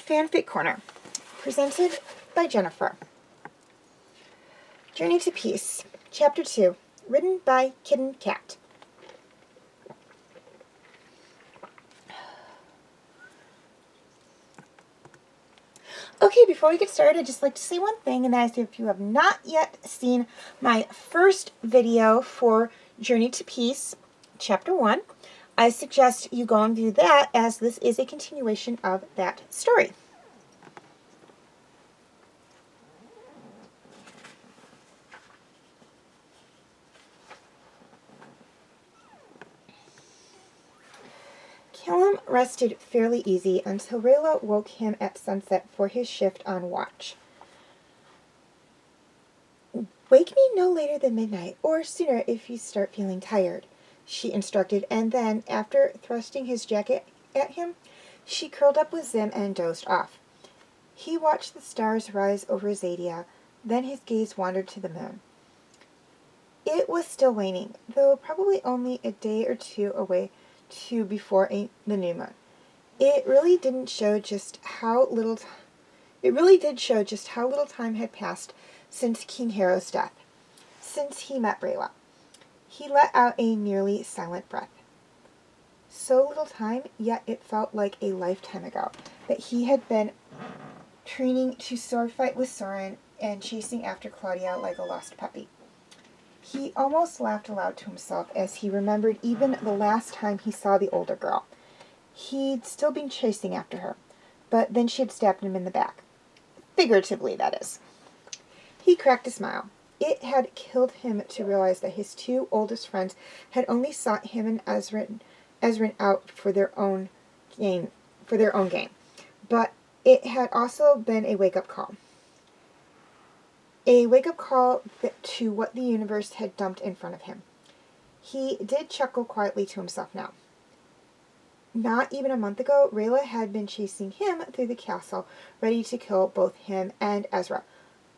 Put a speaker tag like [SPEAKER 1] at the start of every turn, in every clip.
[SPEAKER 1] Fanfic Corner, presented by Jennifer. Journey to Peace, Chapter 2, written by Kitten Cat. Okay, before we get started, I'd just like to say one thing, and that is if you have not yet seen my first video for Journey to Peace, Chapter 1, I suggest you go and view that, as this is a continuation of that story. Callum rested fairly easy until Rayla woke him at sunset for his shift on watch. "Wake me no later than midnight, or sooner if you start feeling tired," she instructed, and then, after thrusting his jacket at him, she curled up with Zim and dozed off. He watched the stars rise over Zadia, then his gaze wandered to the moon. It was still waning, though probably only a day or two away before the new moon. It really did show just how little time had passed since King Harrow's death, since he met Rayla. He let out a nearly silent breath. So little time, yet it felt like a lifetime ago that he had been training to sword fight with Soren and chasing after Claudia like a lost puppy. He almost laughed aloud to himself as he remembered even the last time he saw the older girl. He'd still been chasing after her, but then she had stabbed him in the back. Figuratively, that is. He cracked a smile. It had killed him to realize that his two oldest friends had only sought him and Ezrin out for their own gain. But it had also been a wake-up call. A wake-up call to what the universe had dumped in front of him. He did chuckle quietly to himself now. Not even a month ago, Rayla had been chasing him through the castle, ready to kill both him and Ezra.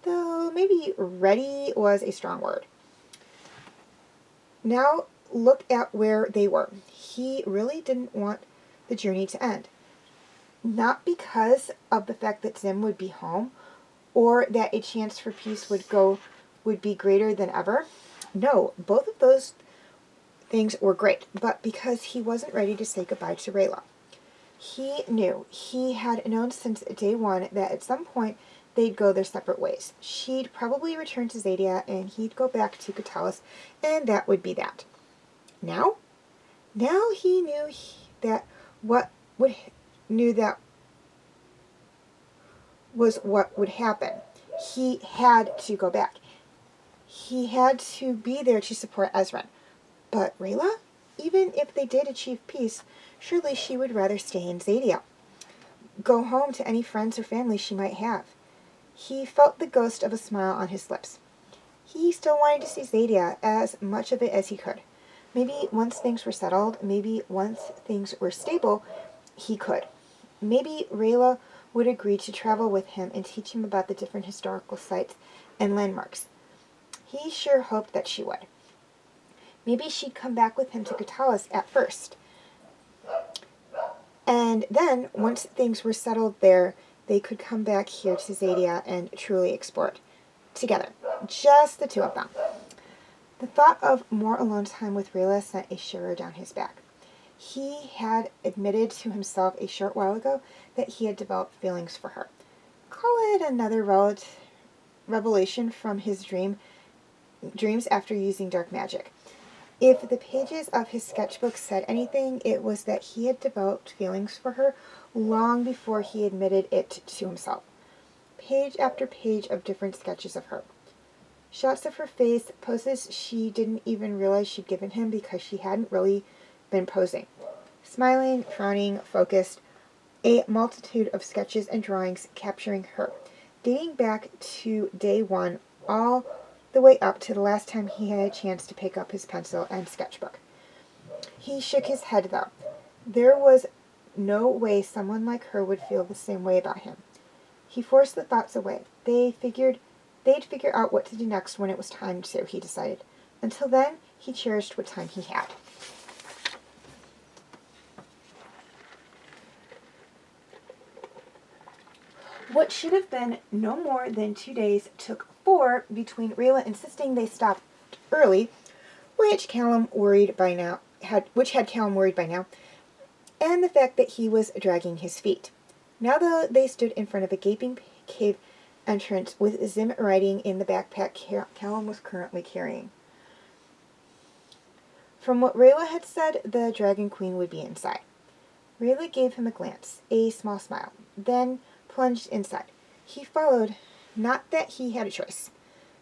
[SPEAKER 1] Though maybe ready was a strong word. Now look at where they were. He really didn't want the journey to end. Not because of the fact that Zim would be home, or that a chance for peace would be greater than ever. No, both of those things were great, but because he wasn't ready to say goodbye to Rayla. He knew, he had known since day one, that at some point they'd go their separate ways. She'd probably return to Zadia, and he'd go back to Katalis, and that would be that. Now he knew that what would happen. He had to go back. He had to be there to support Ezrin. But Rayla? Even if they did achieve peace, surely she would rather stay in Zadia. Go home to any friends or family she might have. He felt the ghost of a smile on his lips. He still wanted to see Zadia, as much of it as he could. Maybe once things were settled, maybe once things were stable, he could. Maybe Rayla would agree to travel with him and teach him about the different historical sites and landmarks. He sure hoped that she would. Maybe she'd come back with him to Katalis at first. And then, once things were settled there, they could come back here to Zadia and truly explore it. Together. Just the two of them. The thought of more alone time with Rayla sent a shiver down his back. He had admitted to himself a short while ago that he had developed feelings for her. Call it another revelation from his dreams after using dark magic. If the pages of his sketchbook said anything, it was that he had developed feelings for her long before he admitted it to himself. Page after page of different sketches of her. Shots of her face, poses she didn't even realize she'd given him because she hadn't really been posing. Smiling, frowning, focused, a multitude of sketches and drawings capturing her, dating back to day one, all the way up to the last time he had a chance to pick up his pencil and sketchbook. He shook his head, though. There was no way someone like her would feel the same way about him. He forced the thoughts away. They'd figure out what to do next when it was time to, he decided. Until then, he cherished what time he had. What should have been no more than 2 days took 4 between Rayla insisting they stopped early, which Callum worried by now had Callum worried by now, and the fact that he was dragging his feet. Now they stood in front of a gaping cave entrance with Zim riding in the backpack Callum was currently carrying. From what Rayla had said, the Dragon Queen would be inside. Rayla gave him a glance, a small smile, then plunged inside. He followed, not that he had a choice.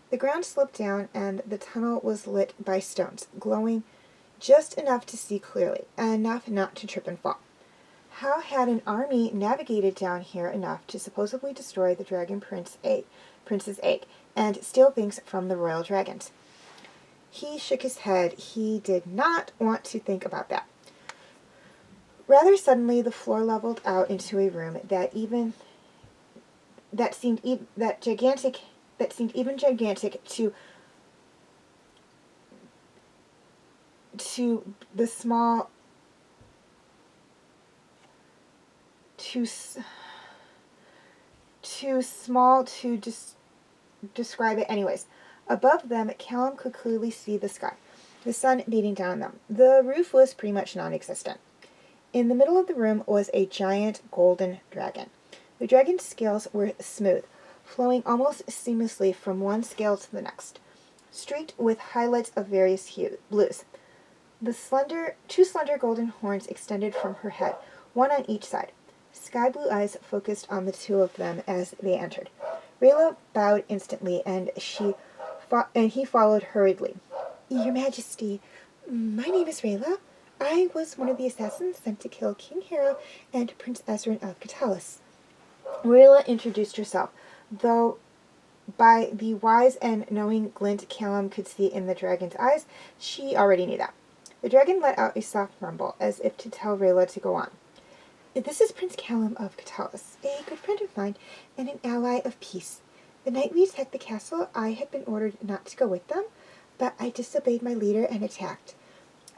[SPEAKER 1] The ground sloped down, and the tunnel was lit by stones, glowing just enough to see clearly, enough not to trip and fall. How had an army navigated down here enough to supposedly destroy the Dragon Prince's egg, and steal things from the royal dragons? He shook his head. He did not want to think about that. Rather suddenly, the floor leveled out into a room that seemed even gigantic to the small too small to describe it. Anyways, above them, Callum could clearly see the sky, the sun beating down on them. The roof was pretty much non-existent. In the middle of the room was a giant golden dragon. The dragon's scales were smooth, flowing almost seamlessly from one scale to the next, streaked with highlights of various blues. Two slender golden horns extended from her head, one on each side. Sky blue eyes focused on the two of them as they entered. Rayla bowed instantly, and he followed hurriedly. Your Majesty, my name is Rayla. I was one of the assassins sent to kill King Harrow and Prince Ezran of Katalis. Rayla introduced herself, though by the wise and knowing glint Callum could see in the dragon's eyes, she already knew that. The dragon let out a soft rumble, as if to tell Rayla to go on. This is Prince Callum of Katalis, a good friend of mine and an ally of peace. The night we attacked the castle, I had been ordered not to go with them, but I disobeyed my leader and attacked.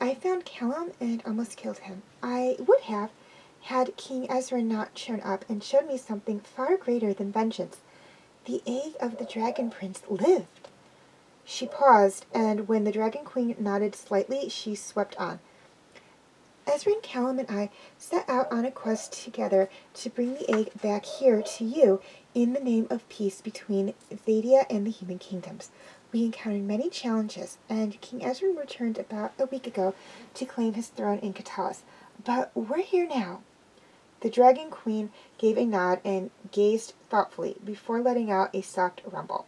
[SPEAKER 1] I found Callum and almost killed him. I would have, had King Ezra not shown up and showed me something far greater than vengeance. The egg of the Dragon Prince lived. She paused, and when the Dragon Queen nodded slightly, she swept on. Ezra and Callum and I set out on a quest together to bring the egg back here to you in the name of peace between Zadia and the human kingdoms. We encountered many challenges, and King Ezra returned about a week ago to claim his throne in Katalis. But we're here now. The Dragon Queen gave a nod and gazed thoughtfully before letting out a soft rumble.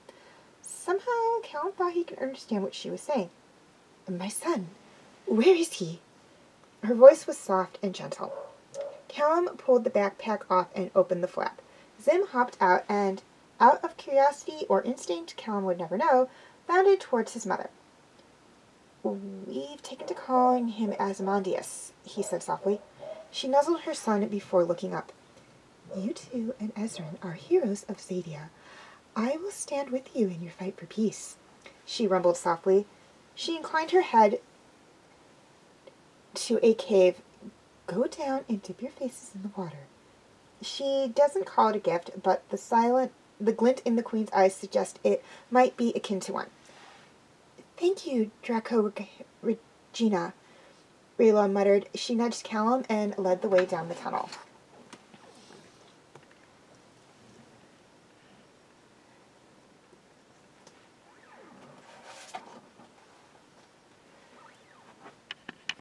[SPEAKER 1] Somehow, Callum thought he could understand what she was saying. My son, where is he? Her voice was soft and gentle. Callum pulled the backpack off and opened the flap. Zim hopped out and, out of curiosity or instinct, Callum would never know, bounded towards his mother. We've taken to calling him Asmodeus, he said softly. She nuzzled her son before looking up. You two and Ezran are heroes of Zadia. I will stand with you in your fight for peace, she rumbled softly. She inclined her head to a cave. Go down and dip your faces in the water. She doesn't call it a gift, but the glint in the Queen's eyes suggests it might be akin to one. Thank you, Draco Regina, Rayla muttered. She nudged Callum and led the way down the tunnel.